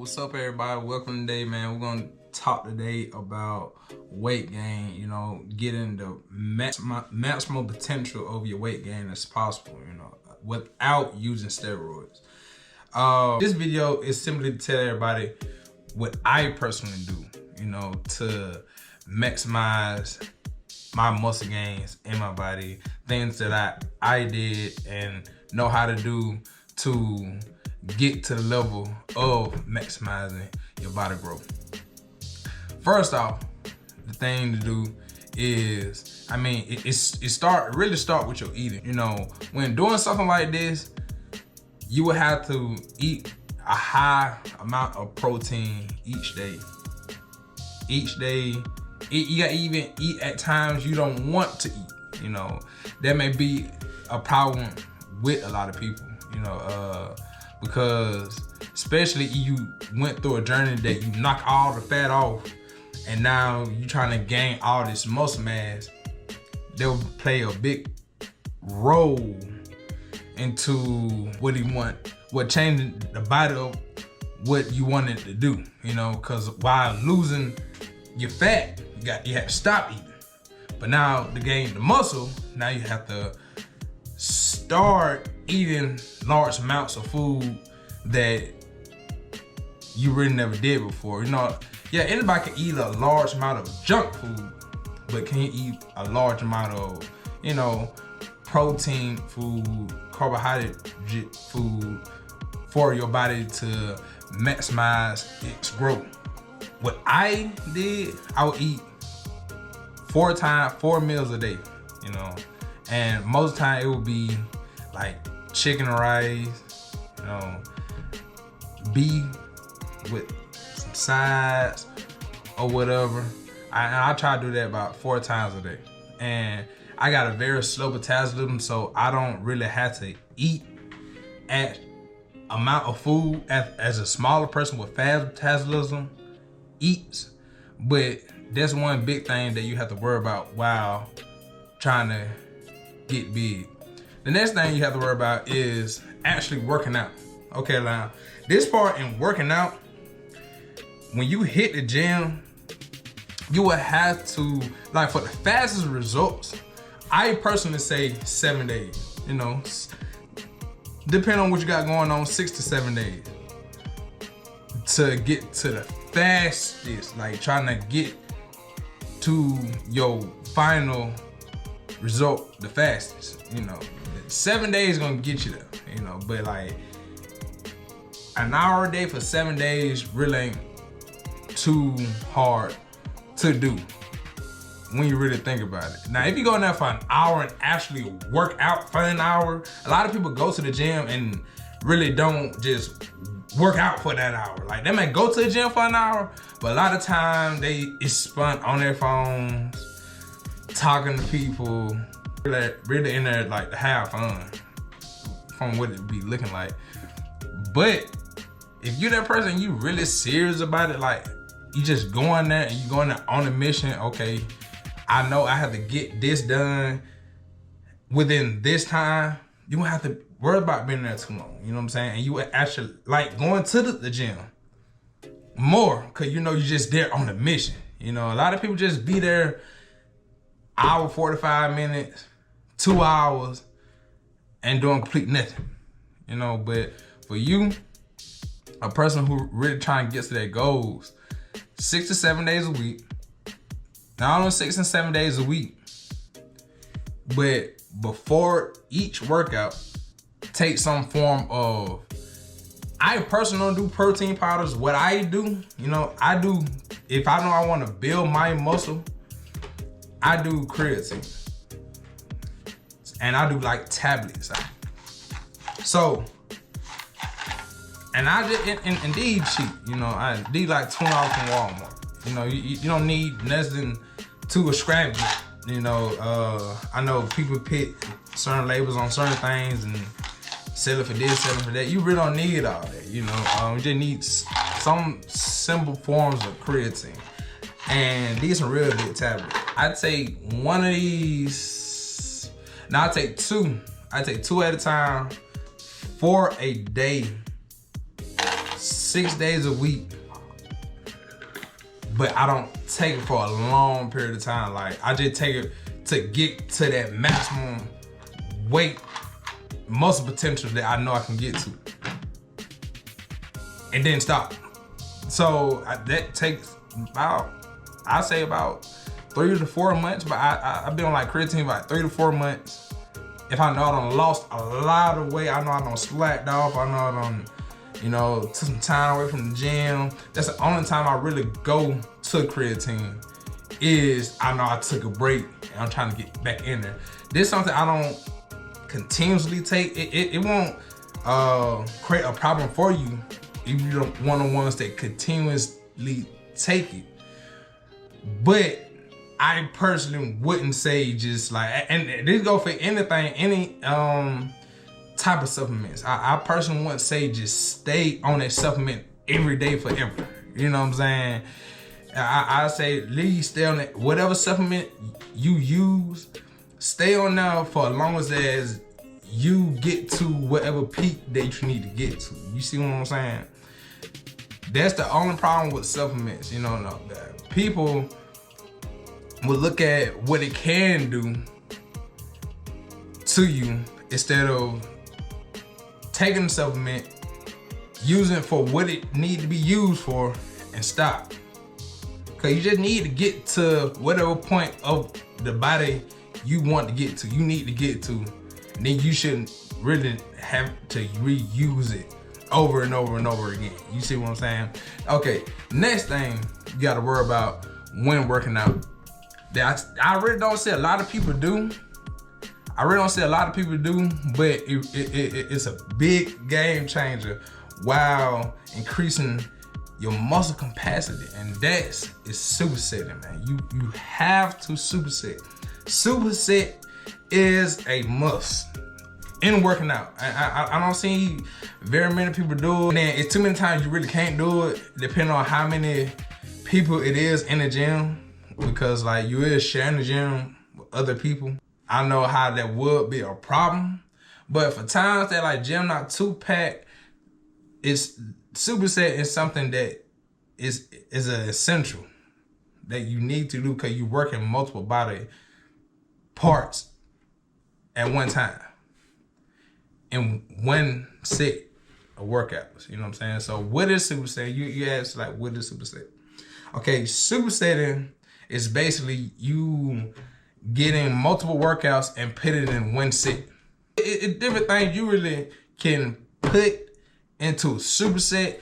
What's up, everybody? Welcome today, man. We're gonna talk today about weight gain. Getting the maximum potential of your weight gain as possible. Without using steroids. This video is simply to tell everybody what I personally do. To maximize my muscle gains in my body, things that I did and know how to do to get to the level of maximizing your body growth. First off, the thing to do is, it really start with your eating. When doing something like this, you will have to eat a high amount of protein each day. You gotta even eat at times you don't want to eat. That may be a problem with a lot of people. Because especially if you went through a journey that you knock all the fat off and now you're trying to gain all this muscle mass, they'll play a big role into what changing the body of what you wanted to do, because while losing your fat, you have to stop eating. But now to gain the muscle, now you have to start eating large amounts of food that you really never did before. Anybody can eat a large amount of junk food, but can you eat a large amount of, protein food, carbohydrate food for your body to maximize its growth? What I did, I would eat 4 meals a day, and most of the time it would be like chicken and rice, beef with some sides or whatever. I try to do that about 4 times a day. And I got a very slow metabolism, so I don't really have to eat at amount of food as a smaller person with fast metabolism eats. But that's one big thing that you have to worry about while trying to get big. The next thing you have to worry about is actually working out. Okay, now this part in working out, when you hit the gym, you will have to, for the fastest results, I personally say 7 days. Depending on what you got going on, 6 to 7 days to get to the fastest, trying to get to your final result the fastest. 7 days is gonna get you there, but an hour a day for 7 days really ain't too hard to do when you really think about it. Now, if you go in there for an hour and actually work out for an hour, a lot of people go to the gym and really don't just work out for that hour. They may go to the gym for an hour, but a lot of time it's spent on their phones, talking to people, really in there to have fun from what it be looking like. But if you're that person, you really serious about it, you just going there and you going there on a mission. Okay, I know I have to get this done within this time. You won't have to worry about being there too long. You know what I'm saying? And you actually going to the gym more because you're just there on a mission. A lot of people just be there hour, 45 minutes, 2 hours, and doing complete nothing. But for you, a person who really trying to get to their goals, 6 to 7 days a week. Not only 6 and 7 days a week, but before each workout, take some form of, I personally don't do protein powders. What I do, I do, if I know I want to build my muscle, I do creatine. And I do tablets. So, and I just, indeed cheap, I need $20 from Walmart. You don't need less than 2 scrap. I know people put certain labels on certain things and sell it for this, sell it for that. You really don't need all that, you just need some simple forms of creatine. And these are real good tablets. I'd take one of these, now I take 2. I take 2 at a time for a day. 6 days a week, but I don't take it for a long period of time. Like, I just take it to get to that maximum weight, muscle potential that I know I can get to, and then stop. So that takes about, I say about 3 to 4 months, but I've been on like creatine about 3 to 4 months. If I know I done lost a lot of weight, I know I done slacked off, I know I done, you know, took some time away from the gym. That's the only time I really go to creatine, is I know I took a break and I'm trying to get back in there. This is something I don't continuously take. It won't create a problem for you if you're one of the ones that continuously take it. But I personally wouldn't say just like, and this go for anything, any type of supplements. I personally wouldn't say just stay on that supplement every day forever. You know what I'm saying? I say at least stay on that, whatever supplement you use, stay on there for as long as you get to whatever peak that you need to get to. You see what I'm saying? That's the only problem with supplements. You know, no, people will look at what it can do to you instead of taking the supplement, using it for what it need to be used for, and stop. Cause you just need to get to whatever point of the body you want to get to, you need to get to, and then you shouldn't really have to reuse it over and over and over again. You see what I'm saying? Okay, next thing you gotta worry about when working out, that I really don't see a lot of people do. But it's a big game changer while increasing your muscle capacity, and that's supersetting, man. You have to superset. Superset is a must in working out. I don't see very many people do it, and then it's too many times you really can't do it, depending on how many people it is in the gym, because like you is sharing the gym with other people. I know how that would be a problem, but for times that like gym not too packed, it's superset is something that is an essential that you need to do, because you work in multiple body parts at one time in one set of workouts. You know what I'm saying? So what is superset? You ask like, what is superset? Okay, supersetting is basically you getting multiple workouts and put it in one set. It's different things you really can put into a superset.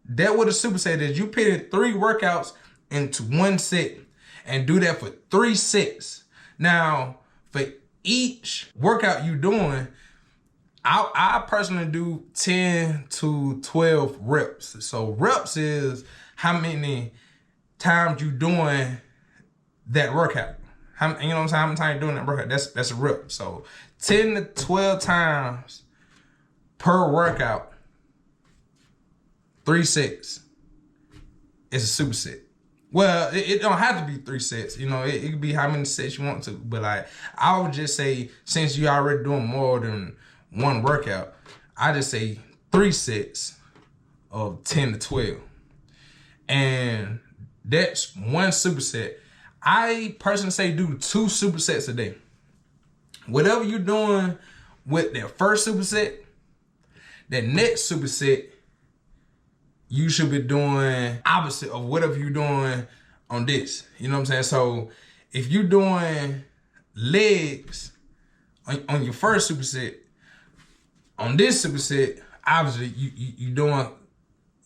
That what a superset is. You put in 3 workouts into one set and do that for 3 sets. Now, for each workout you doing, I personally do 10 to 12 reps. So reps is how many times you doing that workout. You know what I'm saying? How many times you doing that workout? That's a rep. So 10 to 12 times per workout, 3 sets. It's a superset. Well, it don't have to be 3 sets. You know, it could be how many sets you want to. But like, I would just say, since you're already doing more than one workout, I just say 3 sets of 10 to 12. And that's one superset. I personally say do 2 supersets a day. Whatever you're doing with that first superset, that next superset, you should be doing opposite of whatever you're doing on this. You know what I'm saying? So if you're doing legs on your first superset, on this superset, obviously you doing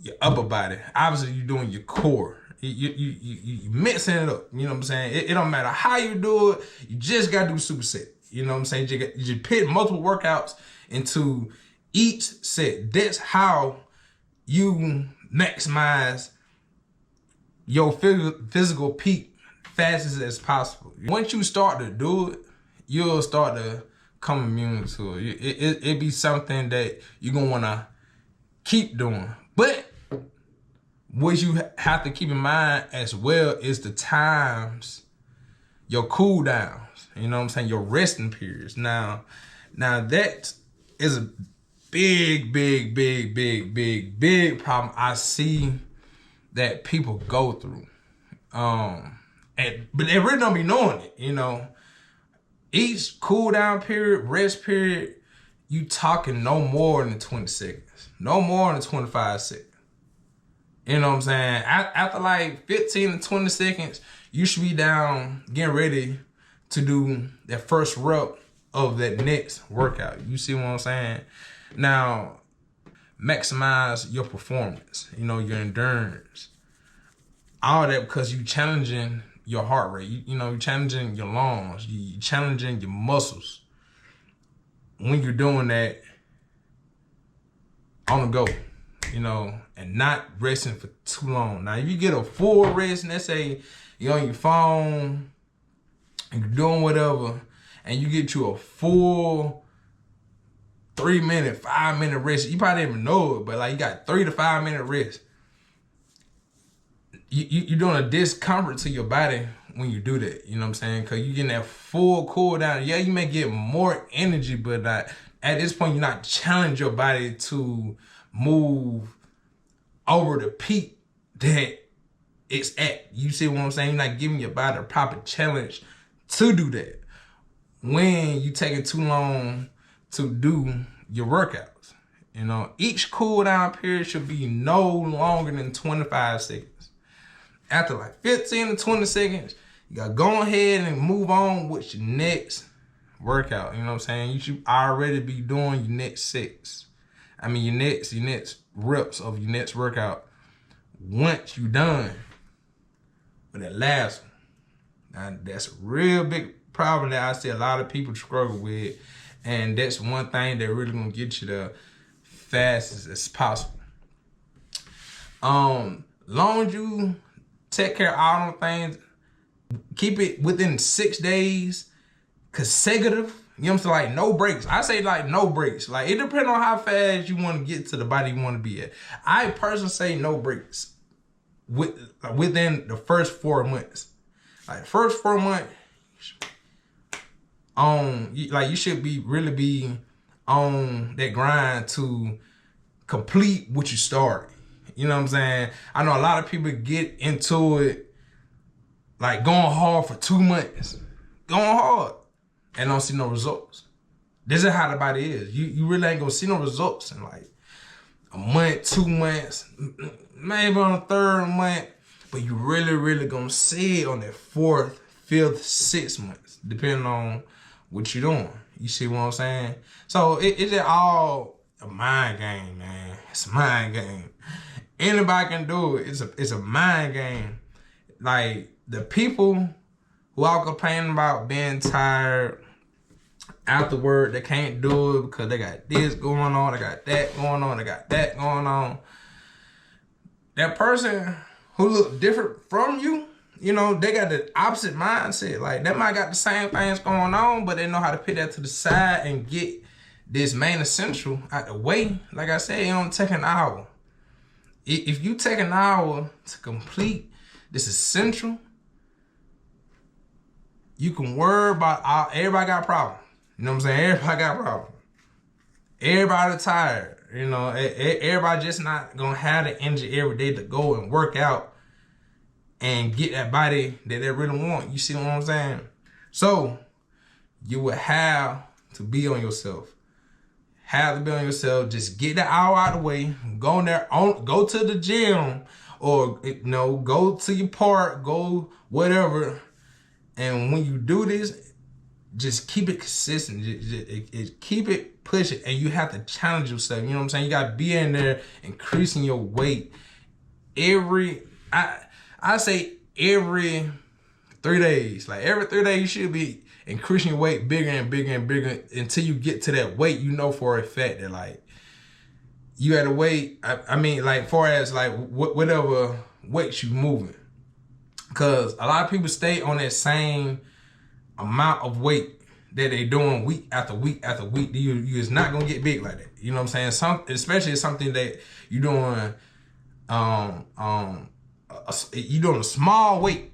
your upper body. Obviously you doing your core. You mixing it up. You know what I'm saying? It don't matter how you do it. You just gotta do superset. You know what I'm saying? You just put multiple workouts into each set. That's how you maximize your physical peak fastest as possible. Once you start to do it, you'll start to come immune to it. It be something that you're gonna wanna keep doing. But what you have to keep in mind as well is the times, your cool downs, you know what I'm saying, your resting periods. Now that is big problem I see that people go through. But they really don't be knowing it, you know. Each cool down period, rest period, you talking no more than 20 seconds. No more than 25 seconds. You know what I'm saying? After like 15 to 20 seconds, you should be down getting ready to do that first rep of that next workout. You see what I'm saying? Now, maximize your performance, you know, your endurance. All that because you challenging your heart rate. You know, you're challenging your lungs. You're challenging your muscles. When you're doing that on the go, you know, and not resting for too long. Now, if you get a full rest, and let's say you're on your phone and you're doing whatever, and you get you a full 3 minute, 5 minute rest, you probably didn't even know it, but like you got 3 to 5 minute rest. You're doing a discomfort to your body when you do that, you know what I'm saying? Because you're getting that full cool down. Yeah, you may get more energy, but at this point, you're not challenging your body to move over the peak that it's at. You see what I'm saying? You're not giving your body a proper challenge to do that when you taking too long to do your workouts. You know, each cool down period should be no longer than 25 seconds. After like 15 to 20 seconds, you gotta go ahead and move on with your next workout. You know what I'm saying? You should already be doing your next sets. I mean, your next reps of your next workout once you're done with that last one. Now, that's a real big problem that I see a lot of people struggle with. And that's one thing that really gonna get you the fastest as possible. Long as you take care of all them things, keep it within 6 days, consecutive. You know what I'm saying? Like no breaks. I say like no breaks. Like it depends on how fast you want to get to the body you want to be at. I personally say no breaks within the first 4 months. Like the first 4 months, you should really be on that grind to complete what you started. You know what I'm saying? I know a lot of people get into it like going hard for 2 months. Going hard and don't see no results. This is how the body is. You really ain't gonna see no results in like a month, 2 months, maybe on the 3rd month, but you really gonna see it on that 4th, 5th, 6th months, depending on what you're doing. You see what I'm saying? So it's all a mind game, man. It's a mind game. Anybody can do it. It's a mind game. Like the people who are complaining about being tired afterward, they can't do it because they got this going on, they got that going on, they got that going on. That person who look different from you, you know, they got the opposite mindset. Like they might got the same things going on, but they know how to put that to the side and get this main essential out the way. Like I said, it don't take an hour. If you take an hour to complete this essential, you can worry about everybody got a problem. You know what I'm saying? Everybody got a problem. Everybody tired. You know, everybody just not gonna have the energy every day to go and work out and get that body that they really want. You see what I'm saying? So you would have to be on yourself. Have to be on yourself. Just get that hour out of the way. Go in there. Go to the gym, or you know, go to your park. Go whatever. And when you do this, just keep it consistent. Just keep it pushing, and you have to challenge yourself. You know what I'm saying? You gotta be in there increasing your weight I say every 3 days. Like every 3 days, you should be increasing your weight bigger and bigger and bigger until you get to that weight you know for a fact that like you at a weight. I mean, like far as like whatever weight you moving, because a lot of people stay on that same amount of weight that they doing week after week after week. You is not gonna get big like that. You know what I'm saying? Especially something that you doing you doing a small weight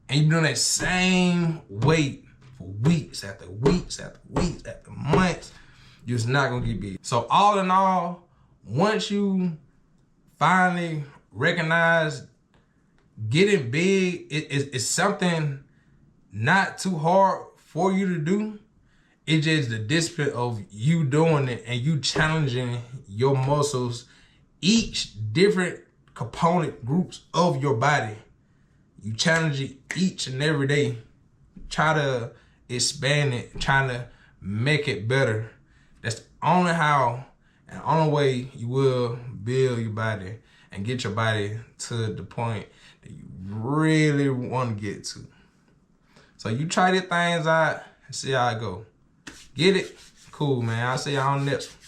and you doing that same weight for weeks after weeks after weeks after months. you're just not gonna get big. So all in all, once you finally recognize getting big is something not too hard for you to do. It's just the discipline of you doing it and you challenging your muscles, each different component groups of your body. You challenge it each and every day. Try to expand it, trying to make it better. That's the only how and only way you will build your body and get your body to the point that you really want to get to. So you try these things out and see how it go. Get it? Cool, man. I'll see y'all on the next one.